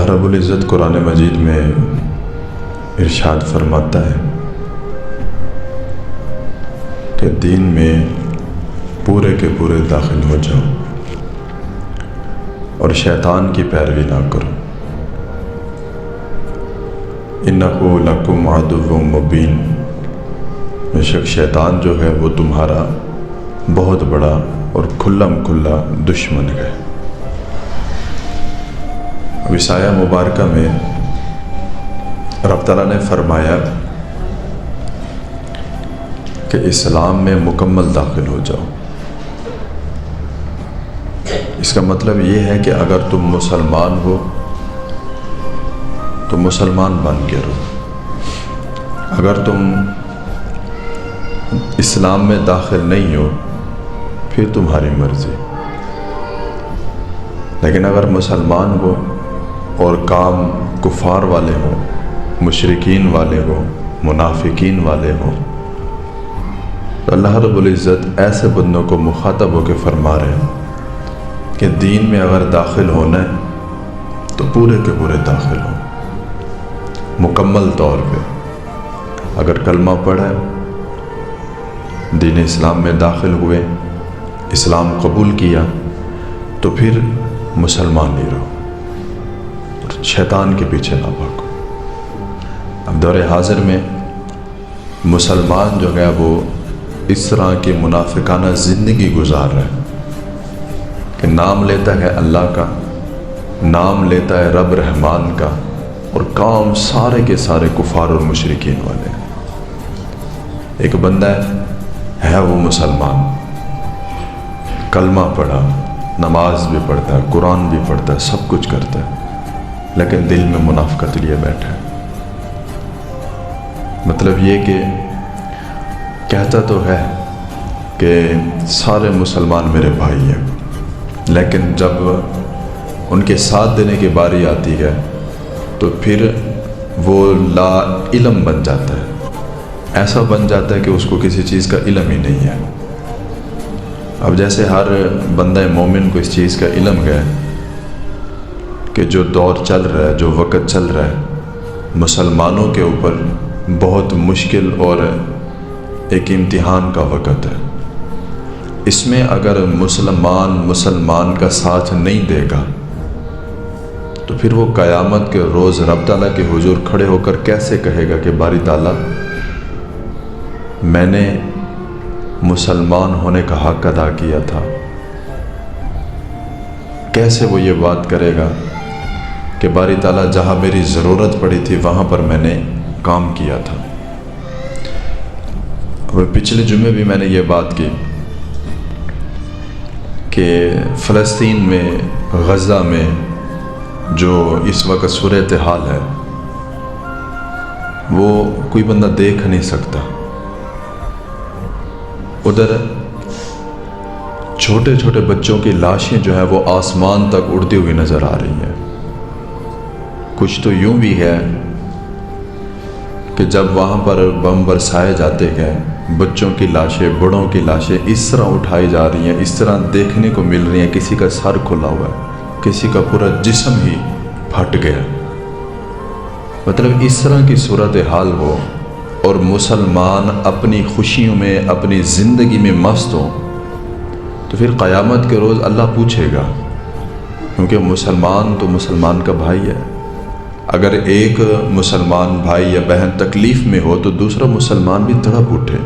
رب العزت قرآن مجید میں ارشاد فرماتا ہے کہ دین میں پورے کے پورے داخل ہو جاؤ اور شیطان کی پیروی نہ کرو۔ اِنَّهُ لَكُمْ عَدُوٌّ مُّبِينٌ، بے شک شیطان جو ہے وہ تمہارا بہت بڑا اور کھلم کھلا دشمن ہے۔ اب اس آیہ مبارکہ میں رب تعالیٰ نے فرمایا کہ اسلام میں مکمل داخل ہو جاؤ۔ اس کا مطلب یہ ہے کہ اگر تم مسلمان ہو تو مسلمان بن کے رہو، اگر تم اسلام میں داخل نہیں ہو پھر تمہاری مرضی، لیکن اگر مسلمان ہو اور کام کفار والے ہوں، مشرکین والے ہوں، منافقین والے ہوں، تو اللہ رب العزت ایسے بندوں کو مخاطب ہو کے فرما رہے ہیں کہ دین میں اگر داخل ہونا ہے تو پورے کے پورے داخل ہو، مکمل طور پہ۔ اگر کلمہ پڑھا دین اسلام میں داخل ہوئے، اسلام قبول کیا، تو پھر مسلمان ہی رہو، شیطان کے پیچھے نہ بھاگو۔ اب دور حاضر میں مسلمان جو ہے وہ اس طرح کی منافقانہ زندگی گزار رہا ہے کہ نام لیتا ہے اللہ کا، نام لیتا ہے رب رحمان کا، اور کام سارے کے سارے کفار اور مشرکین والے ہیں۔ ایک بندہ ہے وہ مسلمان، کلمہ پڑھا، نماز بھی پڑھتا ہے، قرآن بھی پڑھتا ہے، سب کچھ کرتا ہے، لیکن دل میں منافقت لیے بیٹھا ہے۔ مطلب یہ کہ کہتا تو ہے کہ سارے مسلمان میرے بھائی ہیں، لیکن جب ان کے ساتھ دینے کی باری آتی ہے تو پھر وہ لا علم بن جاتا ہے، ایسا بن جاتا ہے کہ اس کو کسی چیز کا علم ہی نہیں ہے۔ اب جیسے ہر بندہ مومن کو اس چیز کا علم ہے کہ جو دور چل رہا ہے، جو وقت چل رہا ہے، مسلمانوں کے اوپر بہت مشکل اور ایک امتحان کا وقت ہے۔ اس میں اگر مسلمان کا ساتھ نہیں دے گا تو پھر وہ قیامت کے روز رب تعالیٰ کے حضور کھڑے ہو کر کیسے کہے گا کہ باری تعالیٰ میں نے مسلمان ہونے کا حق ادا کیا تھا؟ کیسے وہ یہ بات کرے گا کہ باری تعالیٰ جہاں میری ضرورت پڑی تھی وہاں پر میں نے کام کیا تھا؟ اور پچھلے جمعے بھی میں نے یہ بات کی کہ فلسطین میں، غزہ میں جو اس وقت صورتحال ہے وہ کوئی بندہ دیکھ نہیں سکتا۔ ادھر چھوٹے چھوٹے بچوں کی لاشیں جو ہے وہ آسمان تک اڑتی ہوئی نظر آ رہی ہیں۔ کچھ تو یوں بھی ہے کہ جب وہاں پر بم برسائے جاتے ہیں، بچوں کی لاشیں، بڑوں کی لاشیں اس طرح اٹھائی جا رہی ہیں، اس طرح دیکھنے کو مل رہی ہیں، کسی کا سر کھلا ہوا ہے، کسی کا پورا جسم ہی پھٹ گیا۔ مطلب اس طرح کی صورتحال ہو اور مسلمان اپنی خوشیوں میں، اپنی زندگی میں مست ہوں، تو پھر قیامت کے روز اللہ پوچھے گا، کیونکہ مسلمان تو مسلمان کا بھائی ہے۔ اگر ایک مسلمان بھائی یا بہن تکلیف میں ہو تو دوسرا مسلمان بھی تڑپ اٹھے،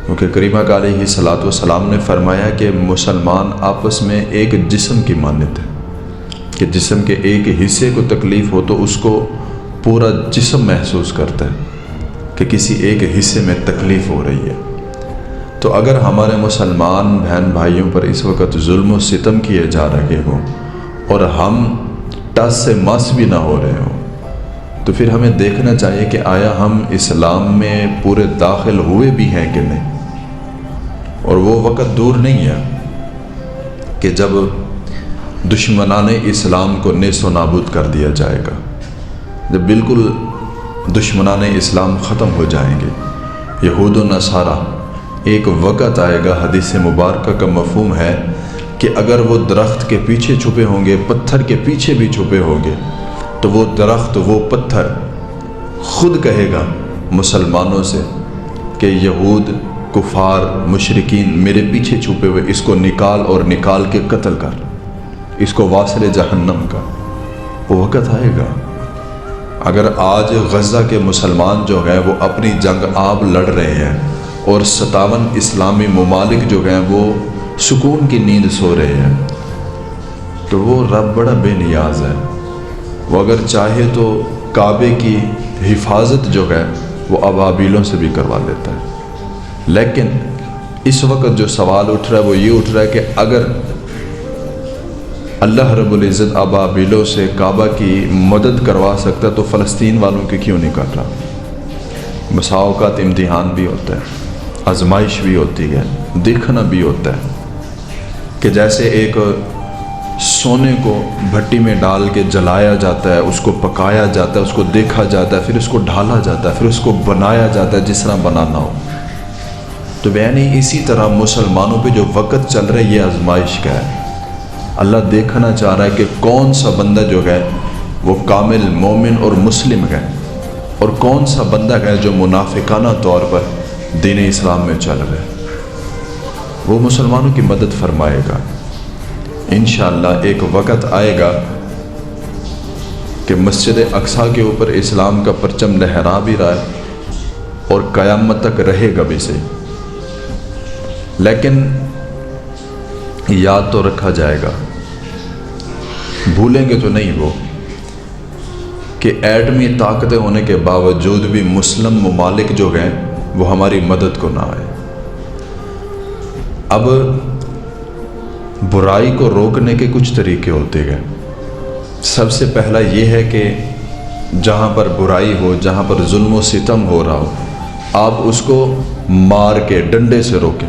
کیونکہ کریمہ کا علیہ الصلوۃ والسلام نے فرمایا کہ مسلمان آپس میں ایک جسم کی مانند ہے، کہ جسم کے ایک حصے کو تکلیف ہو تو اس کو پورا جسم محسوس کرتا ہے کہ کسی ایک حصے میں تکلیف ہو رہی ہے۔ تو اگر ہمارے مسلمان بہن بھائیوں پر اس وقت ظلم و ستم کیے جا رہے ہوں اور ہم ٹس سے مس بھی نہ ہو رہے ہوں، تو پھر ہمیں دیکھنا چاہیے کہ آیا ہم اسلام میں پورے داخل ہوئے بھی ہیں کہ نہیں۔ اور وہ وقت دور نہیں ہے کہ جب دشمنان اسلام کو نیست و نابود کر دیا جائے گا، جب بالکل دشمنان اسلام ختم ہو جائیں گے، یہود و نصارہ۔ ایک وقت آئے گا، حدیث مبارکہ کا مفہوم ہے کہ اگر وہ درخت کے پیچھے چھپے ہوں گے، پتھر کے پیچھے بھی چھپے ہوں گے، تو وہ درخت، وہ پتھر خود کہے گا مسلمانوں سے کہ یہود، کفار، مشرکین میرے پیچھے چھپے ہوئے، اس کو نکال اور نکال کے قتل کر، اس کو واصل جہنم کا۔ وہ وقت آئے گا۔ اگر آج غزہ کے مسلمان جو ہیں وہ اپنی جنگ آب لڑ رہے ہیں اور 57 اسلامی ممالک جو ہیں وہ سکون کی نیند سو رہے ہیں، تو وہ رب بڑا بے نیاز ہے۔ وہ اگر چاہے تو کعبے کی حفاظت جو ہے وہ ابابیلوں سے بھی کروا لیتا ہے۔ لیکن اس وقت جو سوال اٹھ رہا ہے وہ یہ اٹھ رہا ہے کہ اگر اللہ رب العزت ابابیلوں سے کعبہ کی مدد کروا سکتا ہے تو فلسطین والوں کی کیوں نہیں کر رہا؟ بسا اوقات امتحان بھی ہوتا ہے، آزمائش بھی ہوتی ہے، دیکھنا بھی ہوتا ہے کہ جیسے ایک سونے کو بھٹی میں ڈال کے جلایا جاتا ہے، اس کو پکایا جاتا ہے، اس کو دیکھا جاتا ہے، پھر اس کو ڈھالا جاتا ہے، پھر اس کو بنایا جاتا ہے جس طرح بنانا ہو۔ تو یعنی اسی طرح مسلمانوں پہ جو وقت چل رہا ہے یہ آزمائش کا ہے۔ اللہ دیکھنا چاہ رہا ہے کہ کون سا بندہ جو ہے وہ کامل مومن اور مسلم ہے، اور کون سا بندہ ہے جو منافقانہ طور پر دین اسلام میں چل رہا ہے۔ وہ مسلمانوں کی مدد فرمائے گا۔ انشاءاللہ ایک وقت آئے گا کہ مسجد اقصیٰ کے اوپر اسلام کا پرچم لہرا بھی رہا ہے اور قیامت تک رہے گا بھی صحیح، لیکن یاد تو رکھا جائے گا، بھولیں گے تو نہیں وہ کہ ایٹمی طاقتیں ہونے کے باوجود بھی مسلم ممالک جو ہیں وہ ہماری مدد کو نہ آئے۔ اب برائی کو روکنے کے کچھ طریقے ہوتے ہیں۔ سب سے پہلا یہ ہے کہ جہاں پر برائی ہو، جہاں پر ظلم و ستم ہو رہا ہو، آپ اس کو مار کے ڈنڈے سے روکیں۔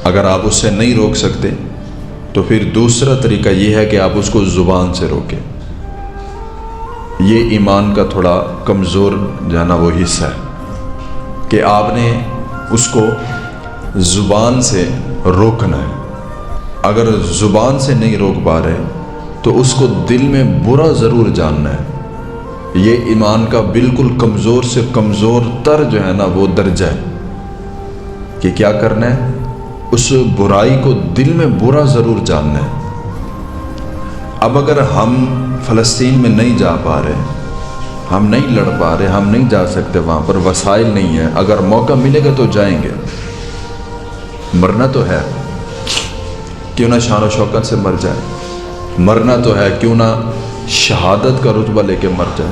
اگر آپ اس سے نہیں روک سکتے تو پھر دوسرا طریقہ یہ ہے کہ آپ اس کو زبان سے روکیں۔ یہ ایمان کا تھوڑا کمزور جو ہے نا وہ حصہ ہے کہ آپ نے اس کو زبان سے روکنا ہے۔ اگر زبان سے نہیں روک پا رہے تو اس کو دل میں برا ضرور جاننا ہے۔ یہ ایمان کا بالکل کمزور سے کمزور تر جو ہے نا وہ درجہ ہے کہ کیا کرنا ہے، اس برائی کو دل میں برا ضرور جاننا ہے۔ اب اگر ہم فلسطین میں نہیں جا پا رہے، ہم نہیں لڑ پا رہے، ہم نہیں جا سکتے، وہاں پر وسائل نہیں ہیں، اگر موقع ملے گا تو جائیں گے۔ مرنا تو ہے، کیوں نہ شان و شوکت سے مر جائے، مرنا تو ہے، کیوں نہ شہادت کا رتبہ لے کے مر جائے،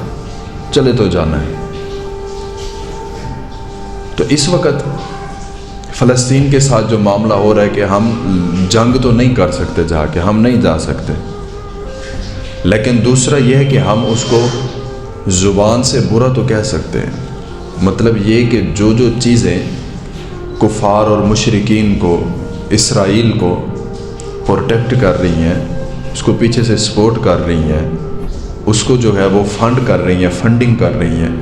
چلے تو جانا ہے۔ تو اس وقت فلسطین کے ساتھ جو معاملہ ہو رہا ہے کہ ہم جنگ تو نہیں کر سکتے، جا کے ہم نہیں جا سکتے، لیکن دوسرا یہ ہے کہ ہم اس کو زبان سے برا تو کہہ سکتے ہیں۔ مطلب یہ کہ جو چیزیں کفار اور مشرکین کو، اسرائیل کو پروٹیکٹ کر رہی ہیں، اس کو پیچھے سے سپورٹ کر رہی ہیں، اس کو جو ہے وہ فنڈ کر رہی ہیں، فنڈنگ کر رہی ہیں،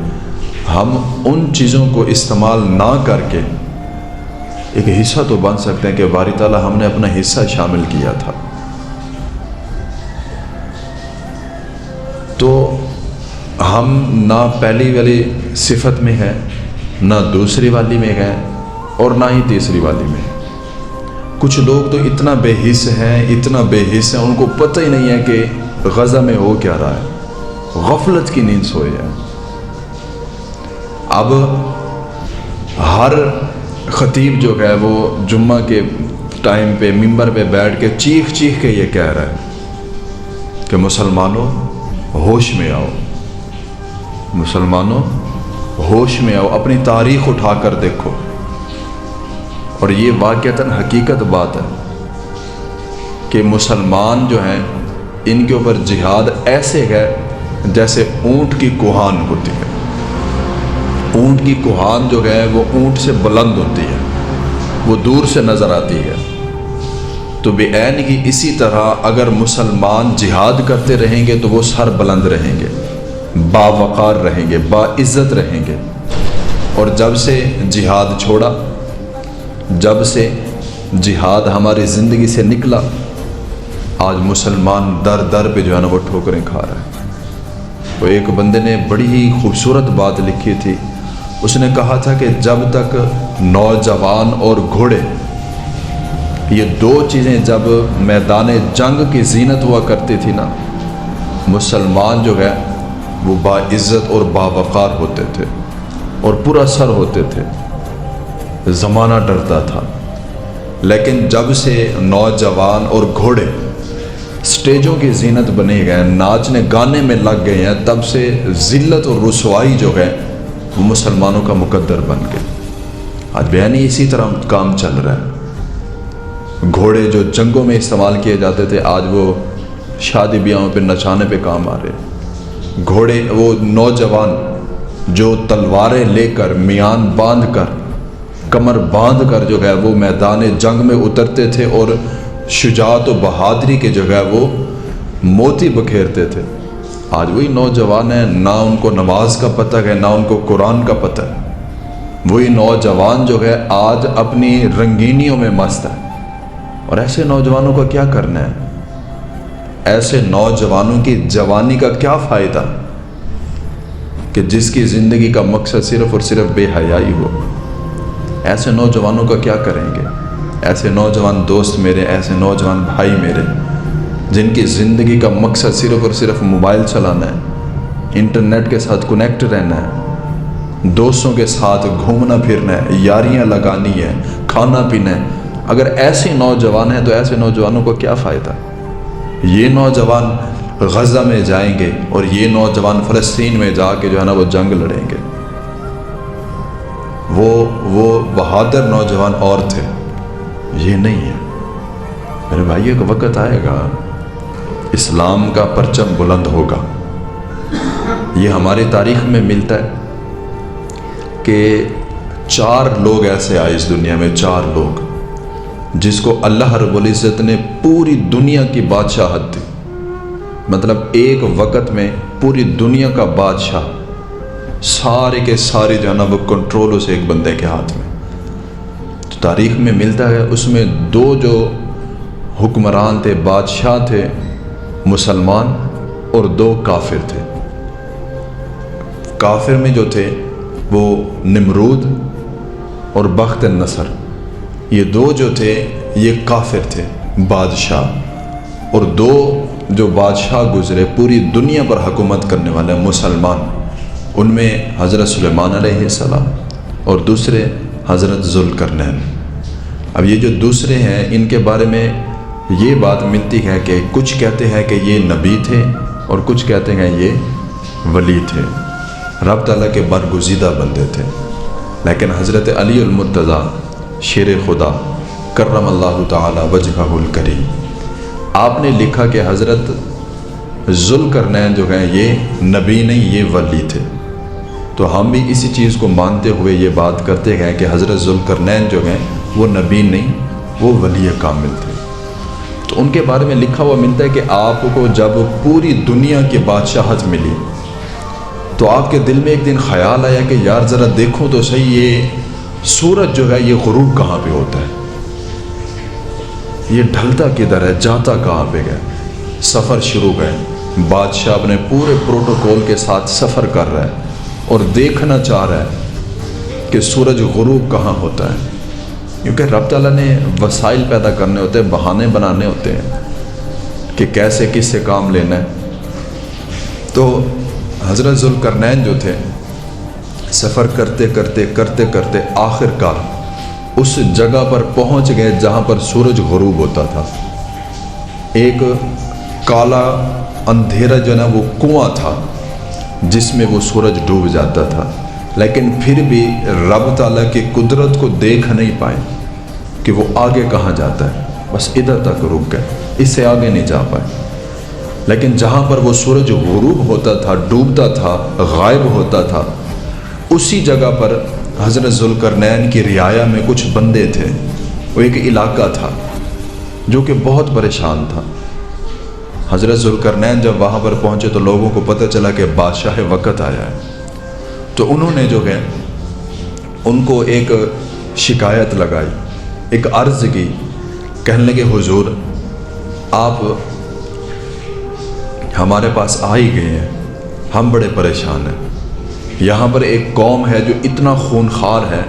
ہم ان چیزوں کو استعمال نہ کر کے ایک حصہ تو بن سکتے ہیں کہ باری تعالیٰ ہم نے اپنا حصہ شامل کیا تھا۔ تو ہم نہ پہلی والی صفت میں ہیں، نہ دوسری والی میں ہیں، اور نہ ہی تیسری والی میں۔ کچھ لوگ تو اتنا بے حس ہیں، اتنا بے حس ہیں، ان کو پتہ ہی نہیں ہے کہ غزہ میں ہو کیا رہا ہے، غفلت کی نیند سوئے ہیں۔ اب ہر خطیب جو ہے وہ جمعہ کے ٹائم پہ ممبر پہ بیٹھ کے چیخ چیخ کے یہ کہہ رہا ہے کہ مسلمانوں ہوش میں آؤ، مسلمانوں ہوش میں آؤ، اپنی تاریخ اٹھا کر دیکھو۔ اور یہ واقعتاً حقیقت بات ہے کہ مسلمان جو ہیں ان کے اوپر جہاد ایسے ہے جیسے اونٹ کی کوہان ہوتی ہے۔ اونٹ کی کوہان جو ہے وہ اونٹ سے بلند ہوتی ہے، وہ دور سے نظر آتی ہے۔ تو بے عین کی اسی طرح اگر مسلمان جہاد کرتے رہیں گے تو وہ سر بلند رہیں گے، باوقار رہیں گے، باعزت رہیں گے۔ اور جب سے جہاد چھوڑا، جب سے جہاد ہماری زندگی سے نکلا، آج مسلمان در در پہ جو ہے نا وہ ٹھوکریں کھا رہا ہے۔ ایک بندے نے بڑی ہی خوبصورت بات لکھی تھی. اس نے کہا تھا کہ جب تک نوجوان اور گھوڑے یہ دو چیزیں جب میدان جنگ کی زینت ہوا کرتی تھی نا، مسلمان جو ہے وہ باعزت اور باوقار ہوتے تھے اور پورا سر ہوتے تھے، زمانہ ڈرتا تھا. لیکن جب سے نوجوان اور گھوڑے سٹیجوں کی زینت بنے گئے، ناچنے گانے میں لگ گئے ہیں، تب سے ذلت اور رسوائی جو ہے وہ مسلمانوں کا مقدر بن گئے. آج بیانی اسی طرح کام چل رہا ہے. گھوڑے جو جنگوں میں استعمال کیے جاتے تھے آج وہ شادی بیاہوں پہ نچانے پہ کام آ رہے. گھوڑے وہ نوجوان جو تلواریں لے کر میان باندھ کر کمر باندھ کر جو ہے وہ میدان جنگ میں اترتے تھے اور شجاعت و بہادری کے جو ہے وہ موتی بکھیرتے تھے، آج وہی نوجوان ہیں، نہ ان کو نماز کا پتہ ہے نہ ان کو قرآن کا پتہ ہے. وہی نوجوان جو ہے آج اپنی رنگینیوں میں مست ہے. اور ایسے نوجوانوں کا کیا کرنا ہے؟ ایسے نوجوانوں کی جوانی کا کیا فائدہ کہ جس کی زندگی کا مقصد صرف اور صرف بے حیائی ہو؟ ایسے نوجوانوں کا کیا کریں گے؟ ایسے نوجوان دوست میرے، ایسے نوجوان بھائی میرے جن کی زندگی کا مقصد صرف اور صرف موبائل چلانا ہے، انٹرنیٹ کے ساتھ کنیکٹ رہنا ہے، دوستوں کے ساتھ گھومنا پھرنا ہے، یاریاں لگانی ہے، کھانا پینا ہے. اگر ایسے نوجوان ہیں تو ایسے نوجوانوں کو کیا فائدہ؟ یہ نوجوان غزہ میں جائیں گے اور یہ نوجوان فلسطین میں جا کے جو ہے نا وہ جنگ لڑیں گے. وہ بہادر نوجوان اور تھے، یہ نہیں ہے. میرے بھائی ایک وقت آئے گا اسلام کا پرچم بلند ہوگا. یہ ہماری تاریخ میں ملتا ہے کہ 4 لوگ ایسے آئے اس دنیا میں، 4 لوگ جس کو اللہ رب العزت نے پوری دنیا کی بادشاہت دی. مطلب ایک وقت میں پوری دنیا کا بادشاہ، سارے کے سارے جو ہے نا وہ کنٹرول اس ایک بندے کے ہاتھ میں. تو تاریخ میں ملتا ہے اس میں 2 جو حکمران تھے، بادشاہ تھے مسلمان، اور 2 کافر تھے. کافر میں جو تھے وہ نمرود اور بخت النصر، یہ 2 جو تھے یہ کافر تھے بادشاہ. اور 2 جو بادشاہ گزرے پوری دنیا پر حکومت کرنے والے مسلمان، ان میں حضرت سلیمان علیہ السلام اور دوسرے حضرت ذوالقرنین. اب یہ جو دوسرے ہیں ان کے بارے میں یہ بات ملتی ہے کہ کچھ کہتے ہیں کہ یہ نبی تھے اور کچھ کہتے ہیں یہ ولی تھے، رب تعالیٰ کے برگزیدہ بندے تھے. لیکن حضرت علی المرتضیٰ شیر خدا کرم اللہ تعالی وجہہ الکریم، آپ نے لکھا کہ حضرت ذوالقرنین جو ہیں یہ نبی نہیں، یہ ولی تھے. تو ہم بھی اسی چیز کو مانتے ہوئے یہ بات کرتے ہیں کہ حضرت ذوالقرنین جو ہیں وہ نبی نہیں، وہ ولی کامل تھے. تو ان کے بارے میں لکھا ہوا ملتا ہے کہ آپ کو جب پوری دنیا کی بادشاہت ملی تو آپ کے دل میں ایک دن خیال آیا کہ یار ذرا دیکھو تو صحیح، یہ سورج جو ہے یہ غروب کہاں پہ ہوتا ہے، یہ ڈھلتا کدھر ہے، جاتا کہاں پہ گیا. سفر شروع گئے، بادشاہ اپنے پورے پروٹوکول کے ساتھ سفر کر رہا ہے اور دیکھنا چاہ رہا ہے کہ سورج غروب کہاں ہوتا ہے. کیونکہ رب تعالیٰ نے وسائل پیدا کرنے ہوتے ہیں، بہانے بنانے ہوتے ہیں کہ کیسے کس سے کام لینا ہے. تو حضرت ذوالقرنین جو تھے سفر کرتے کرتے آخر کار اس جگہ پر پہنچ گئے جہاں پر سورج غروب ہوتا تھا. ایک کالا اندھیرا جو نا وہ کنواں تھا جس میں وہ سورج ڈوب جاتا تھا. لیکن پھر بھی رب تعالیٰ کی قدرت کو دیکھ نہیں پائے کہ وہ آگے کہاں جاتا ہے، بس ادھر تک رک گئے، اس سے آگے نہیں جا پائے. لیکن جہاں پر وہ سورج غروب ہوتا تھا، ڈوبتا تھا، غائب ہوتا تھا، اسی جگہ پر حضرت ذوالقرنین کی رعایا میں کچھ بندے تھے. وہ ایک علاقہ تھا جو کہ بہت پریشان تھا. حضرت ذوالقرنین جب وہاں پر پہنچے تو لوگوں کو پتہ چلا کہ بادشاہ وقت آیا ہے. تو انہوں نے جو ہے ان کو ایک شکایت لگائی، ایک عرض کی. کہنے لگے حضور آپ ہمارے پاس آ ہی گئے ہیں، ہم بڑے پریشان ہیں۔ یہاں پر ایک قوم ہے جو اتنا خونخوار ہے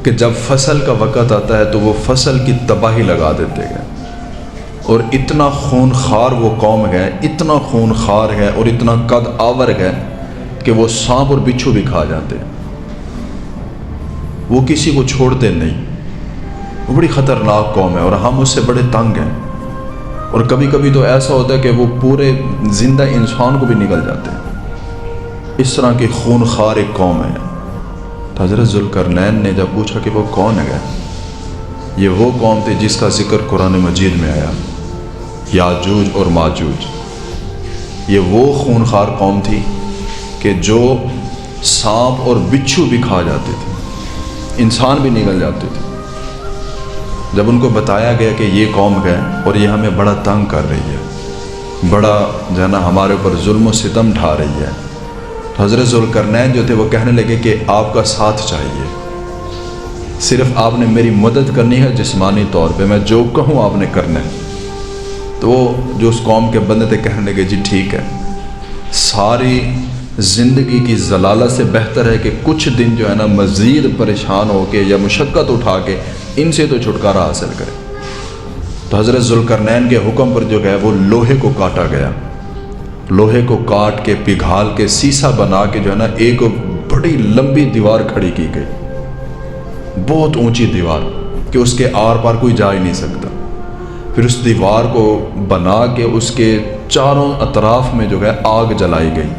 کہ جب فصل کا وقت آتا ہے تو وہ فصل کی تباہی لگا دیتے ہیں، اور اتنا خونخوار وہ قوم ہے، اتنا خونخوار ہے اور اتنا قد آور ہے کہ وہ سانپ اور بچھو بھی کھا جاتے ہیں، وہ کسی کو چھوڑتے نہیں۔ وہ بڑی خطرناک قوم ہے اور ہم اس سے بڑے تنگ ہیں، اور کبھی کبھی تو ایسا ہوتا ہے کہ وہ پورے زندہ انسان کو بھی نگل جاتے ہیں۔ اس طرح کی خونخوار ایک قوم ہے۔ تو حضرت ذوالقرنین نے جب پوچھا کہ وہ کون ہے، یہ وہ قوم تھی جس کا ذکر قرآن مجید میں آیا، یاجوج اور ماجوج۔ یہ وہ خونخوار قوم تھی کہ جو سانپ اور بچھو بھی کھا جاتے تھے، انسان بھی نگل جاتے تھے۔ جب ان کو بتایا گیا کہ یہ قوم ہے اور یہ ہمیں بڑا تنگ کر رہی ہے، بڑا جو ہے نا ہمارے اوپر ظلم و ستم ڈھا رہی ہے، تو حضرت ذوالقرنین جو تھے وہ کہنے لگے کہ آپ کا ساتھ چاہیے، صرف آپ نے میری مدد کرنی ہے جسمانی طور پہ، میں جو کہوں آپ نے کرنا ہے۔ تو وہ جو اس قوم کے بندے تھے کہنے لگے جی ٹھیک ہے، ساری زندگی کی ضلالت سے بہتر ہے کہ کچھ دن جو ہے نا مزید پریشان ہو کے یا مشقت اٹھا کے ان سے تو چھٹکارا حاصل کرے۔ تو حضرت ذوالقرنین کے حکم پر جو ہے وہ لوہے کو کاٹا گیا، لوہے کو کاٹ کے پگھال کے سیسا بنا کے جو ہے نا ایک بڑی لمبی دیوار کھڑی کی گئی، بہت اونچی دیوار کہ اس کے آر پار کوئی جا ہی نہیں سکتا۔ پھر اس دیوار کو بنا کے اس کے چاروں اطراف میں جو ہے آگ جلائی گئی،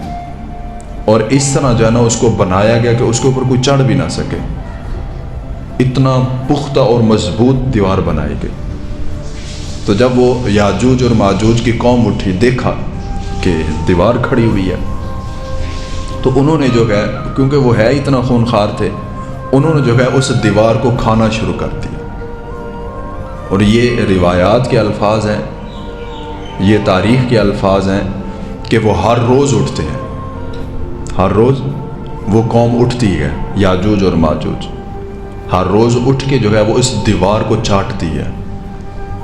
اور اس طرح جو ہے نا اس کو بنایا گیا کہ اس کے اوپر کوئی چڑھ بھی نہ سکے، اتنا پختہ اور مضبوط دیوار بنائی گئی۔ تو جب وہ یاجوج اور ماجوج کی قوم اٹھی، دیکھا کہ دیوار کھڑی ہوئی ہے، تو انہوں نے جو ہے کیونکہ وہ ہے اتنا خونخوار تھے، انہوں نے جو ہے اس دیوار کو کھانا شروع کر دیا۔ اور یہ روایات کے الفاظ ہیں، یہ تاریخ کے الفاظ ہیں کہ وہ ہر روز اٹھتے ہیں، ہر روز وہ قوم اٹھتی ہے یاجوج اور ماجوج، ہر روز اٹھ کے جو ہے وہ اس دیوار کو چاٹتی ہے۔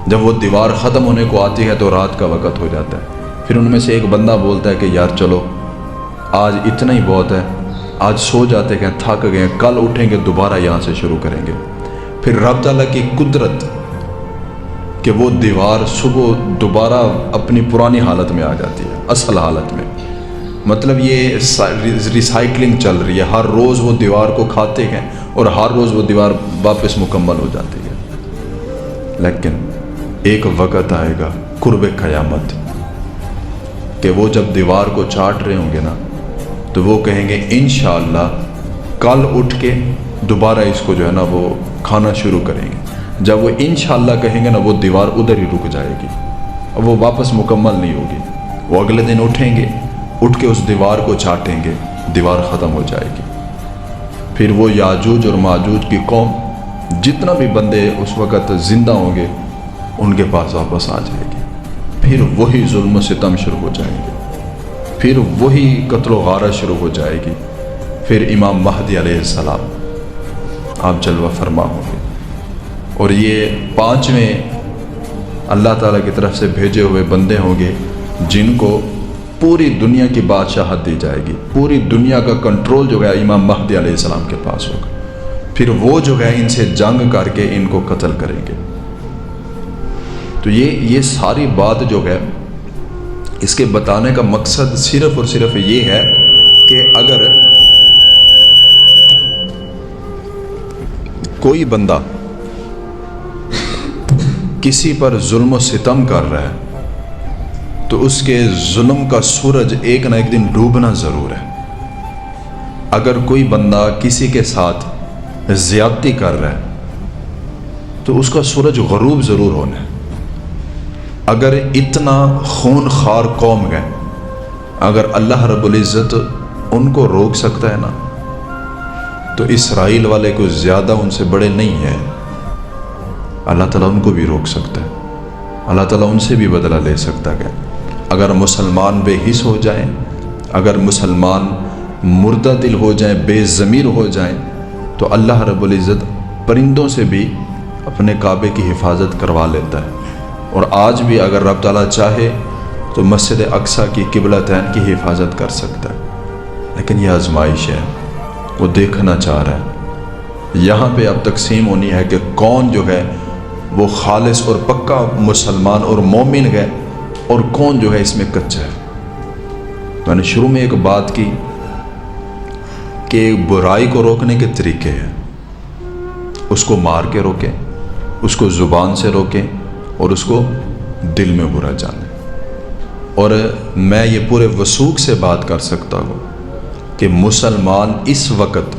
جب وہ دیوار ختم ہونے کو آتی ہے تو رات کا وقت ہو جاتا ہے، پھر ان میں سے ایک بندہ بولتا ہے کہ یار چلو آج اتنا ہی بہت ہے، آج سو جاتے ہیں، تھک گئے ہیں، کل اٹھیں گے دوبارہ یہاں سے شروع کریں گے۔ پھر رب تعالیٰ کی قدرت کہ وہ دیوار صبح دوبارہ اپنی پرانی حالت میں آ جاتی ہے، اصل حالت میں، مطلب یہ ریسائکلنگ چل رہی ہے، ہر روز وہ دیوار کو کھاتے ہیں اور ہر روز وہ دیوار واپس مکمل ہو جاتی ہے۔ لیکن ایک وقت آئے گا قرب قیامت کہ وہ جب دیوار کو چاٹ رہے ہوں گے نا، تو وہ کہیں گے انشاءاللہ کل اٹھ کے دوبارہ اس کو جو ہے نا وہ کھانا شروع کریں گے۔ جب وہ انشاءاللہ کہیں گے نا، وہ دیوار ادھر ہی رک جائے گی اور وہ واپس مکمل نہیں ہوگی۔ وہ اگلے دن اٹھیں گے، اٹھ کے اس دیوار کو چاٹیں گے، دیوار ختم ہو جائے گی۔ پھر وہ یاجوج اور ماجوج کی قوم جتنا بھی بندے اس وقت زندہ ہوں گے ان کے پاس واپس آ جائے گی، پھر وہی ظلم و ستم شروع ہو جائیں گے، پھر وہی قتل و غارت شروع ہو جائے گی۔ پھر امام مہدی علیہ السلام آپ جلوہ فرما ہوں گے، اور یہ 5ویں اللہ تعالیٰ کی طرف سے بھیجے ہوئے بندے ہوں گے جن کو پوری دنیا کی بادشاہت دی جائے گی، پوری دنیا کا کنٹرول جو ہے امام مہدی علیہ السلام کے پاس ہوگا۔ پھر وہ جو ہے ان سے جنگ کر کے ان کو قتل کریں گے۔ تو یہ ساری بات جو ہے اس کے بتانے کا مقصد صرف اور صرف یہ ہے کہ اگر کوئی بندہ کسی پر ظلم و ستم کر رہا ہے تو اس کے ظلم کا سورج ایک نہ ایک دن ڈوبنا ضرور ہے۔ اگر کوئی بندہ کسی کے ساتھ زیادتی کر رہا ہے تو اس کا سورج غروب ضرور ہونا ہے۔ اگر اتنا خون خار قوم ہے، اگر اللہ رب العزت ان کو روک سکتا ہے نا، تو اسرائیل والے کو زیادہ ان سے بڑے نہیں ہیں، اللہ تعالیٰ ان کو بھی روک سکتا ہے، اللہ تعالیٰ ان سے بھی بدلہ لے سکتا ہے۔ اگر مسلمان بے حس ہو جائیں، اگر مسلمان مردہ دل ہو جائیں، بے ضمیر ہو جائیں، تو اللہ رب العزت پرندوں سے بھی اپنے کعبے کی حفاظت کروا لیتا ہے۔ اور آج بھی اگر رب تعالیٰ چاہے تو مسجد اقصی کی قبلتین کی حفاظت کر سکتا ہے، لیکن یہ آزمائش ہے، وہ دیکھنا چاہ رہا ہے۔ یہاں پہ اب تقسیم ہونی ہے کہ کون جو ہے وہ خالص اور پکا مسلمان اور مومن ہے، اور کون جو ہے اس میں کچا ہے۔ میں نے شروع میں ایک بات کی کہ برائی کو روکنے کے طریقے ہیں، اس کو مار کے روکیں، اس کو زبان سے روکیں، اور اس کو دل میں برا جانیں۔ اور میں یہ پورے وثوق سے بات کر سکتا ہوں کہ مسلمان اس وقت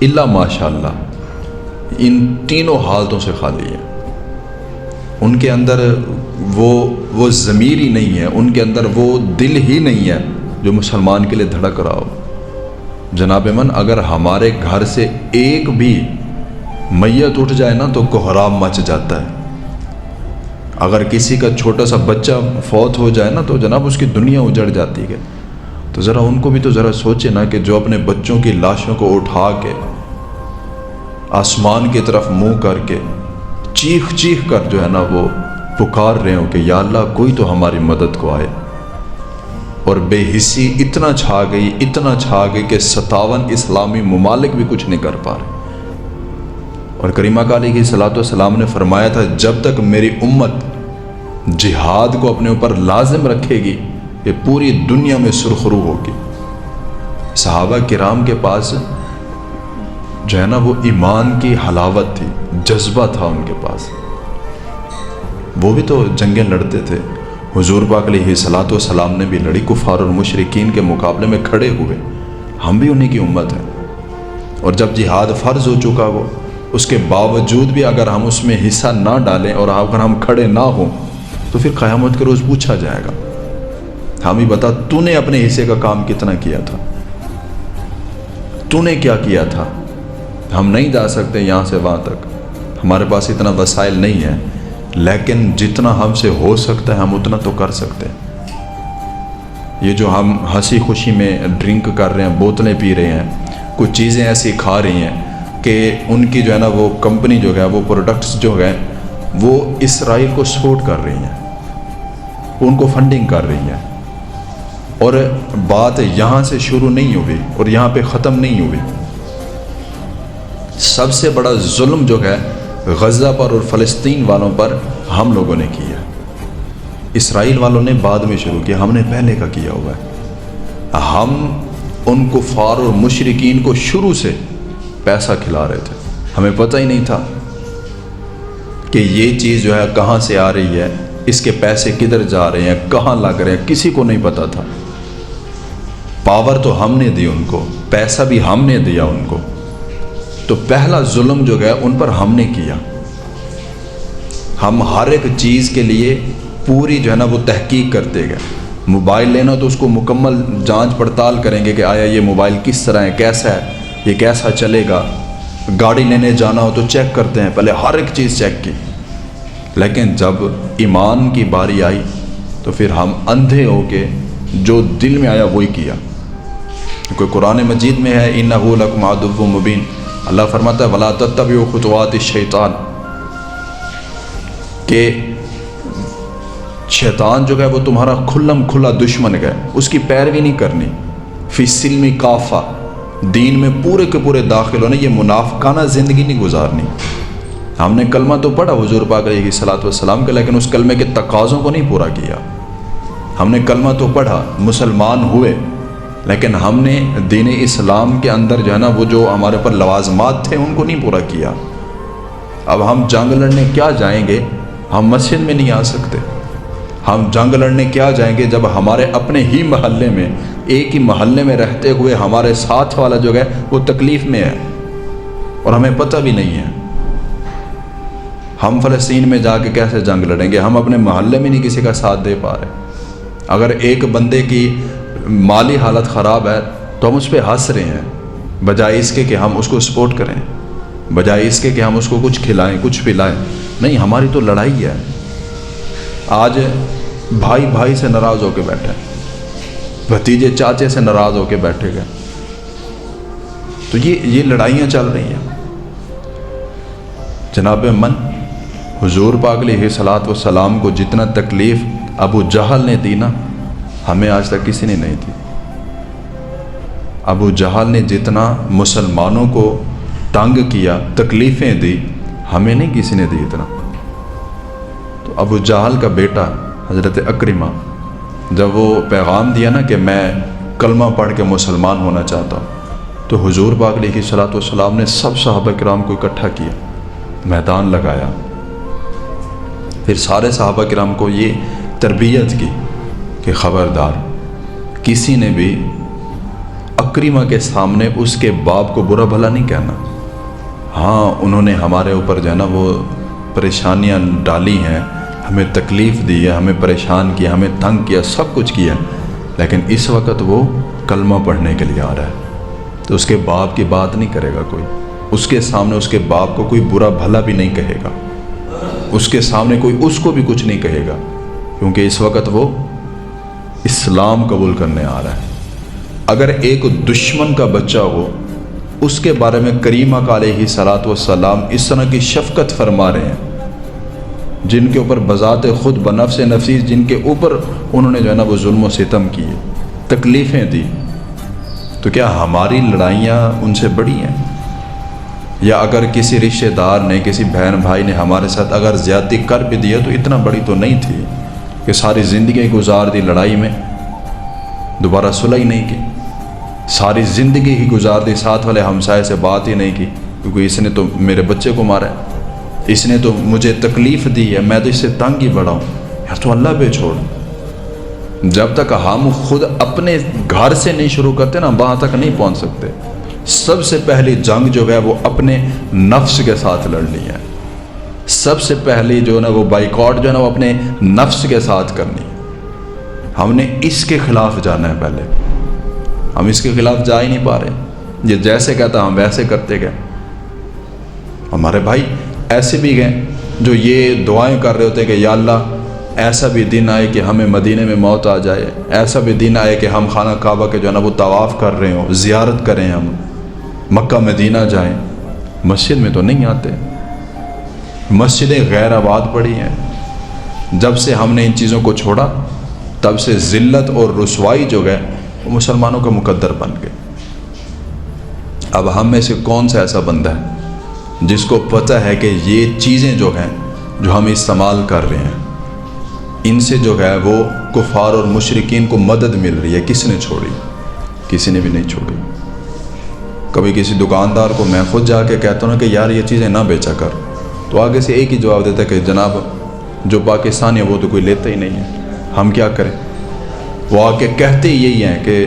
الا ماشاء اللہ ان تینوں حالتوں سے خالی ہے۔ ان کے اندر وہ ضمیر ہی نہیں ہے، ان کے اندر وہ دل ہی نہیں ہے جو مسلمان کے لیے دھڑک رہا ہو۔ جناب من، اگر ہمارے گھر سے ایک بھی میت اٹھ جائے نا تو کوہرام مچ جاتا ہے۔ اگر کسی کا چھوٹا سا بچہ فوت ہو جائے نا تو جناب اس کی دنیا اجڑ جاتی ہے۔ تو ذرا ان کو بھی تو ذرا سوچے نا کہ جو اپنے بچوں کی لاشوں کو اٹھا کے آسمان کی طرف منہ کر کے چیخ چیخ کر جو ہے نا وہ پکار رہے ہوں کہ یا اللہ کوئی تو ہماری مدد کو آئے، اور بے حسی اتنا چھا گئی کہ 57 اسلامی ممالک بھی کچھ نہیں کر پا رہے۔ اور کریمہ کا علیہ الصلوۃ والسلام نے فرمایا تھا جب تک میری امت جہاد کو اپنے اوپر لازم رکھے گی یہ پوری دنیا میں سرخرو ہوگی۔ صحابہ کرام کے پاس جو ہے نا وہ ایمان کی حلاوت تھی، جذبہ تھا ان کے پاس، وہ بھی تو جنگیں لڑتے تھے۔ حضور پاک علیہ الصلوۃ والسلام نے بھی لڑی، کفار اور مشرکین کے مقابلے میں کھڑے ہوئے، ہم بھی انہی کی امت ہیں۔ اور جب جہاد فرض ہو چکا ہو اس کے باوجود بھی اگر ہم اس میں حصہ نہ ڈالیں اور اگر ہم کھڑے نہ ہوں تو پھر قیامت کے روز پوچھا جائے گا، ہم ہی بتا تو نے اپنے حصے کا کام کتنا کیا تھا، تو نے کیا کیا تھا۔ ہم نہیں جا سکتے یہاں سے وہاں تک، ہمارے پاس اتنا وسائل نہیں ہے، لیکن جتنا ہم سے ہو سکتا ہے ہم اتنا تو کر سکتے ہیں۔ یہ جو ہم ہنسی خوشی میں ڈرنک کر رہے ہیں، بوتلیں پی رہے ہیں، کچھ چیزیں ایسی کھا رہی ہیں کہ ان کی جو ہے نا وہ کمپنی جو ہے وہ پروڈکٹس جو ہے وہ اسرائیل کو سپورٹ کر رہی ہیں، ان کو فنڈنگ کر رہی ہیں، اور بات یہاں سے شروع نہیں ہوئی اور یہاں پہ ختم نہیں ہوئی۔ سب سے بڑا ظلم جو ہے غزہ پر اور فلسطین والوں پر ہم لوگوں نے کیا، اسرائیل والوں نے بعد میں شروع کیا، ہم نے پہلے کا کیا ہوا ہے۔ ہم ان کفار اور مشرکین کو شروع سے پیسہ کھلا رہے تھے، ہمیں پتہ ہی نہیں تھا کہ یہ چیز جو ہے کہاں سے آ رہی ہے، اس کے پیسے کدھر جا رہے ہیں، کہاں لگ رہے ہیں، کسی کو نہیں پتہ تھا۔ پاور تو ہم نے دی ان کو، پیسہ بھی ہم نے دیا ان کو، تو پہلا ظلم جو ہے ان پر ہم نے کیا۔ ہم ہر ایک چیز کے لیے پوری جو ہے نا وہ تحقیق کرتے گئے۔ موبائل لینا تو اس کو مکمل جانچ پڑتال کریں گے کہ آیا یہ موبائل کس طرح ہے، کیسا ہے، یہ کیسا چلے گا۔ گاڑی لینے جانا ہو تو چیک کرتے ہیں، پہلے ہر ایک چیز چیک کی، لیکن جب ایمان کی باری آئی تو پھر ہم اندھے ہو کے جو دل میں آیا وہی کیا۔ کوئی قرآن مجید میں ہے اِنَّهُ لَكُمْ عَدُوٌّ مُّبِينٌ، اللہ فرماتا ہے وَلَا تَتَّبِعُوا خُطُوَاتِ الشَّيْطَانِ، کہ شیطان جو ہے وہ تمہارا کھلم کھلا دشمن ہے، اس کی پیروی نہیں کرنی۔ فی السلم کافہ، دین میں پورے کے پورے داخل ہونے، یہ منافقانہ زندگی نہیں گزارنی۔ ہم نے کلمہ تو پڑھا حضور پاک علیہ الصلوۃ والسلام کے، لیکن اس کلمے کے تقاضوں کو نہیں پورا کیا۔ ہم نے کلمہ تو پڑھا، مسلمان ہوئے، لیکن ہم نے دین اسلام کے اندر جو ہے نا وہ جو ہمارے پر لوازمات تھے ان کو نہیں پورا کیا۔ اب ہم جنگ لڑنے کیا جائیں گے، ہم مسجد میں نہیں آ سکتے۔ ہم جنگ لڑنے کیا جائیں گے جب ہمارے اپنے ہی محلے میں، ایک ہی محلے میں رہتے ہوئے ہمارے ساتھ والا جو ہے وہ تکلیف میں ہے اور ہمیں پتہ بھی نہیں ہے۔ ہم فلسطین میں جا کے کیسے جنگ لڑیں گے، ہم اپنے محلے میں نہیں کسی کا ساتھ دے پا رہے۔ اگر ایک بندے کی مالی حالت خراب ہے تو ہم اس پہ ہنس رہے ہیں، بجائے اس کے کہ ہم اس کو سپورٹ کریں، بجائے اس کے کہ ہم اس کو کچھ کھلائیں، کچھ پلائیں۔ نہیں، ہماری تو لڑائی ہے۔ آج بھائی بھائی سے ناراض ہو کے بیٹھے، بھتیجے چاچے سے ناراض ہو کے بیٹھے گئے، تو یہ لڑائیاں چل رہی ہیں۔ جناب من، حضور پاک علیہ الصلوۃ والسلام کو جتنا تکلیف ابو جہل نے دی نا، ہمیں آج تک کسی نے نہیں دی۔ ابو جہل نے جتنا مسلمانوں کو تنگ کیا، تکلیفیں دی، ہمیں نہیں کسی نے دی اتنا۔ تو ابو جہل کا بیٹا حضرت اکرمہ جب وہ پیغام دیا نا کہ میں کلمہ پڑھ کے مسلمان ہونا چاہتا ہوں، تو حضور پاک علیہ الصلوۃ والسلام نے سب صحابہ کرام کو اکٹھا کیا، میدان لگایا، پھر سارے صحابہ کرام کو یہ تربیت کی کہ خبردار کسی نے بھی اکرمہ کے سامنے اس کے باپ کو برا بھلا نہیں کہنا۔ ہاں انہوں نے ہمارے اوپر جو ہے نا وہ پریشانیاں ڈالی ہیں، ہمیں تکلیف دی ہے، ہمیں پریشان کیا، ہمیں تنگ کیا، سب کچھ کیا، لیکن اس وقت وہ کلمہ پڑھنے کے لیے آ رہا ہے، تو اس کے باپ کی بات نہیں کرے گا کوئی، اس کے سامنے اس کے باپ کو کوئی برا بھلا بھی نہیں کہے گا، اس کے سامنے کوئی اس کو بھی کچھ نہیں کہے گا، کیونکہ اس وقت وہ اسلام قبول کرنے آ رہا ہے۔ اگر ایک دشمن کا بچہ ہو، اس کے بارے میں کریم آقا علیہ الصلوۃ والسلام اس طرح کی شفقت فرما رہے ہیں، جن کے اوپر بذات خود بنفس نفیس، جن کے اوپر انہوں نے جو ہے نا وہ ظلم و ستم کیے، تکلیفیں دی، تو کیا ہماری لڑائیاں ان سے بڑی ہیں؟ یا اگر کسی رشتہ دار نے، کسی بہن بھائی نے ہمارے ساتھ اگر زیادتی کر بھی دیا تو اتنا بڑی تو نہیں تھی کہ ساری زندگی گزار دی لڑائی میں، دوبارہ صلح ہی نہیں کی، ساری زندگی ہی گزار دی، ساتھ والے ہمسائے سے بات ہی نہیں کی، کیونکہ اس نے تو میرے بچے کو مارا ہے، اس نے تو مجھے تکلیف دی ہے، میں تو اس سے تنگ ہی بڑا ہوں۔ یار تو اللہ پہ چھوڑ، جب تک ہم خود اپنے گھر سے نہیں شروع کرتے نا، وہاں تک نہیں پہنچ سکتے۔ سب سے پہلی جنگ جو ہے وہ اپنے نفس کے ساتھ لڑنی ہے، سب سے پہلی جو ہے نا وہ بائیکاٹ جو ہے نا وہ اپنے نفس کے ساتھ کرنی ہے۔ ہم نے اس کے خلاف جانا ہے، پہلے ہم اس کے خلاف جا ہی نہیں پا رہے، یہ جیسے کہتا ہم ویسے کرتے گئے۔ ہمارے بھائی ایسے بھی گئے جو یہ دعائیں کر رہے ہوتے ہیں کہ یا اللہ ایسا بھی دن آئے کہ ہمیں مدینے میں موت آ جائے، ایسا بھی دن آئے کہ ہم خانہ کعبہ کے جو ہے نا وہ طواف کر رہے ہوں، زیارت کریں، ہم مکہ مدینہ جائیں، مسجد میں تو نہیں آتے۔ مسجدیں غیر آباد پڑی ہیں، جب سے ہم نے ان چیزوں کو چھوڑا تب سے ذلت اور رسوائی جو ہے وہ مسلمانوں کا مقدر بن گئے۔ اب ہم میں سے کون سا ایسا بندہ ہے جس کو پتہ ہے کہ یہ چیزیں جو ہیں جو ہم استعمال کر رہے ہیں، ان سے جو ہے وہ کفار اور مشرکین کو مدد مل رہی ہے؟ کس نے چھوڑی؟ کسی نے بھی نہیں چھوڑی۔ کبھی کسی دکاندار کو میں خود جا کے کہتا ہوں کہ یار یہ چیزیں نہ بیچا کر، تو آگے سے ایک ہی جواب دیتا ہے کہ جناب جو پاکستانی ہے وہ تو کوئی لیتا ہی نہیں ہے، ہم کیا کریں؟ وہ آ کے کہتے ہی یہی ہیں کہ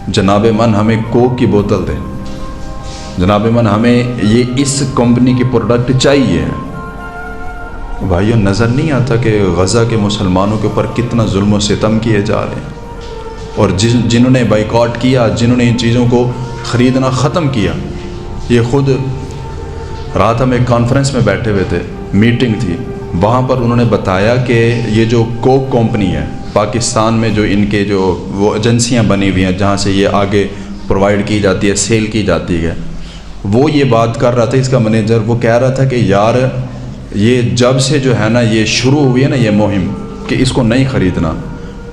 جناب من ہمیں کوک کی بوتل دیں، جناب من ہمیں یہ اس کمپنی کی پروڈکٹ چاہیے۔ بھائیوں نظر نہیں آتا کہ غزہ کے مسلمانوں کے اوپر کتنا ظلم و ستم کیے جا رہے ہیں، اور جنہوں نے بائیکاٹ کیا، جنہوں نے ان چیزوں کو خریدنا ختم کیا، یہ خود رات ہم ایک کانفرنس میں بیٹھے ہوئے تھے، میٹنگ تھی، وہاں پر انہوں نے بتایا کہ یہ جو کوک کمپنی ہے پاکستان میں، جو ان کے جو وہ ایجنسیاں بنی ہوئی ہیں جہاں سے یہ آگے پرووائڈ کی جاتی ہے، سیل کی جاتی ہے، وہ یہ بات کر رہا تھا، اس کا مینیجر، وہ کہہ رہا تھا کہ یار یہ جب سے جو ہے نا یہ شروع ہوئی ہے نا یہ مہم کہ اس کو نہیں خریدنا،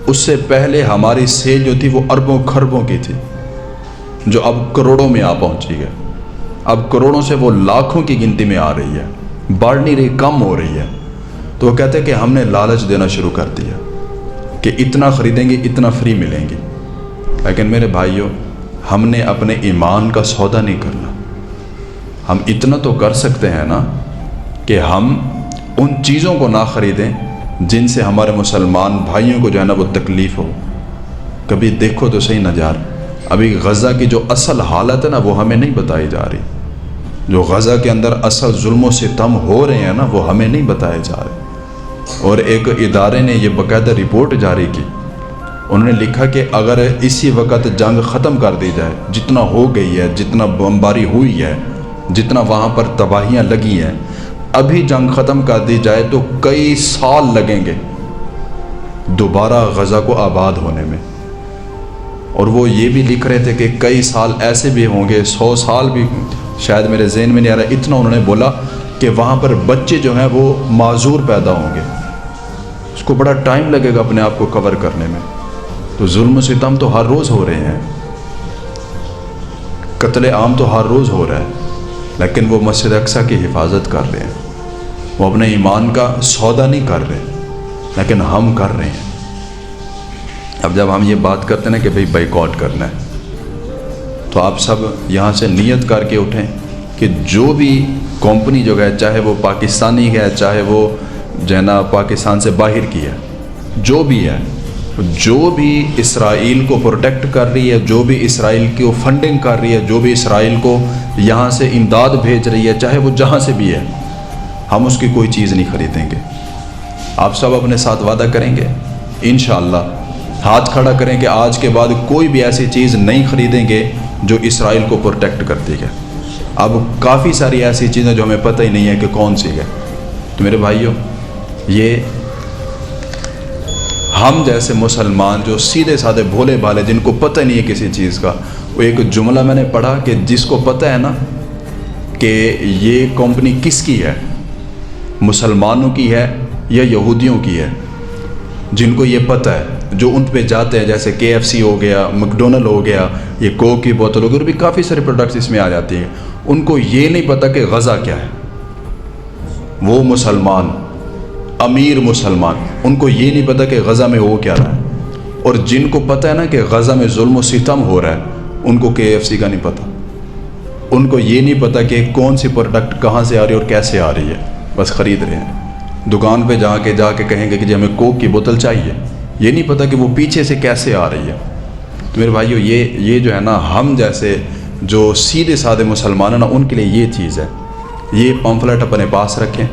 اس سے پہلے ہماری سیل جو تھی وہ اربوں خربوں کی تھی، جو اب کروڑوں میں آ پہنچی ہے، اب کروڑوں سے وہ لاکھوں کی گنتی میں آ رہی ہے، بڑھ نہیں رہی، کم ہو رہی ہے۔ تو وہ کہتے ہیں کہ ہم نے لالچ دینا شروع کر دیا کہ اتنا خریدیں گے اتنا فری ملیں گی، لیکن میرے بھائیوں ہم نے اپنے ایمان کا سودا نہیں کرنا۔ ہم اتنا تو کر سکتے ہیں نا کہ ہم ان چیزوں کو نہ خریدیں جن سے ہمارے مسلمان بھائیوں کو جو ہے نا وہ تکلیف ہو۔ کبھی دیکھو تو صحیح نظر، ابھی غزہ کی جو اصل حالت ہے نا وہ ہمیں نہیں بتائی جا رہی، جو غزہ کے اندر اصل ظلم و ستم ہو رہے ہیں نا وہ ہمیں نہیں بتائے جا رہے۔ اور ایک ادارے نے یہ باقاعدہ رپورٹ جاری کی، انہوں نے لکھا کہ اگر اسی وقت جنگ ختم کر دی جائے، جتنا ہو گئی ہے، جتنا بمباری ہوئی ہے، جتنا وہاں پر تباہیاں لگی ہیں، ابھی جنگ ختم کر دی جائے تو کئی سال لگیں گے دوبارہ غزہ کو آباد ہونے میں۔ اور وہ یہ بھی لکھ رہے تھے کہ کئی سال ایسے بھی ہوں گے، 100 سال بھی، شاید میرے ذہن میں نہیں آ رہا، اتنا انہوں نے بولا کہ وہاں پر بچے جو ہیں وہ معذور پیدا ہوں گے، اس کو بڑا ٹائم لگے گا اپنے آپ کو کور کرنے میں۔ تو ظلم و ستم تو ہر روز ہو رہے ہیں، قتل عام تو ہر روز ہو رہا ہے، لیکن وہ مسجد اقصی کی حفاظت کر رہے ہیں، وہ اپنے ایمان کا سودا نہیں کر رہے، لیکن ہم کر رہے ہیں۔ اب جب ہم یہ بات کرتے ہیں نا کہ بھئی بائیکاٹ کرنا ہے، تو آپ سب یہاں سے نیت کر کے اٹھیں کہ جو بھی کمپنی جو ہے، چاہے وہ پاکستانی ہے، چاہے وہ جو ہے نا پاکستان سے باہر کی ہے، جو بھی ہے، جو بھی اسرائیل کو پروٹیکٹ کر رہی ہے، جو بھی اسرائیل کو فنڈنگ کر رہی ہے، جو بھی اسرائیل کو یہاں سے امداد بھیج رہی ہے، چاہے وہ جہاں سے بھی ہے، ہم اس کی کوئی چیز نہیں خریدیں گے۔ آپ سب اپنے ساتھ وعدہ کریں گے انشاءاللہ، ہاتھ کھڑا کریں کہ آج کے بعد کوئی بھی ایسی چیز نہیں خریدیں گے جو اسرائیل کو پروٹیکٹ کرتی ہے۔ اب کافی ساری ایسی چیزیں جو ہمیں پتہ ہی نہیں ہے کہ کون سی ہے۔ تو میرے بھائیوں، یہ ہم جیسے مسلمان جو سیدھے سادھے بھولے بھالے، جن کو پتہ نہیں ہے کسی چیز کا، وہ ایک جملہ میں نے پڑھا کہ جس کو پتہ ہے نا کہ یہ کمپنی کس کی ہے، مسلمانوں کی ہے یا یہودیوں کی ہے، جن کو یہ پتہ ہے، جو ان پہ جاتے ہیں، جیسے KFC ہو گیا، میکڈونلڈ ہو گیا، یہ کوک کی بوتل ہو گئی، اور بھی کافی سارے پروڈکٹس اس میں آ جاتی ہیں، ان کو یہ نہیں پتہ کہ غزہ کیا ہے۔ وہ مسلمان، امیر مسلمان، ان کو یہ نہیں پتہ کہ غزہ میں ہو کیا رہا ہے، اور جن کو پتہ ہے نا کہ غزہ میں ظلم و ستم ہو رہا ہے، ان کو KFC کا نہیں پتہ، ان کو یہ نہیں پتہ کہ کون سی پروڈکٹ کہاں سے آ رہی ہے اور کیسے آ رہی ہے، بس خرید رہے ہیں۔ دکان پہ جا کے کہیں گے کہ جی ہمیں کوک کی بوتل چاہیے، یہ نہیں پتہ کہ وہ پیچھے سے کیسے آ رہی ہے۔ تو میرے بھائیو، یہ جو ہے نا، ہم جیسے جو سیدھے سادھے مسلمان ہیں نا، ان کے لیے یہ چیز ہے۔ یہ پمفلٹ اپنے پاس رکھیں،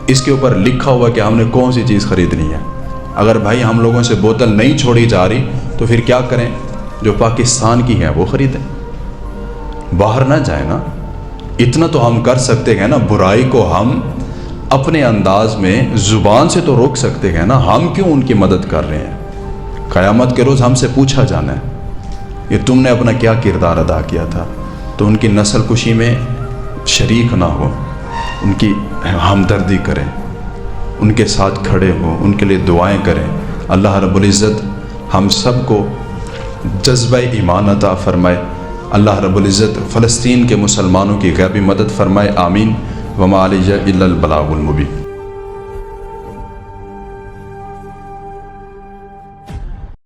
اس کے اوپر لکھا ہوا کہ ہم نے کون سی چیز خریدنی ہے۔ اگر بھائی ہم لوگوں سے بوتل نہیں چھوڑی جا رہی تو پھر کیا کریں؟ جو پاکستان کی ہیں وہ خریدیں، باہر نہ جائیں نا۔ اتنا تو ہم کر سکتے ہیں نا، برائی کو ہم اپنے انداز میں زبان سے تو روک سکتے ہیں نا، ہم کیوں ان کی مدد کر رہے ہیں؟ قیامت کے روز ہم سے پوچھا جانا ہے کہ تم نے اپنا کیا کردار ادا کیا تھا۔ تو ان کی نسل کشی میں شریک نہ ہو، ان کی ہمدردی کریں، ان کے ساتھ کھڑے ہوں، ان کے لیے دعائیں کریں۔ اللہ رب العزت ہم سب کو جذبہ ایمان عطا فرمائے۔ اللہ رب العزت فلسطین کے مسلمانوں کی غیبی مدد فرمائے، آمین۔ وما علیہ الا البلاغ المبین۔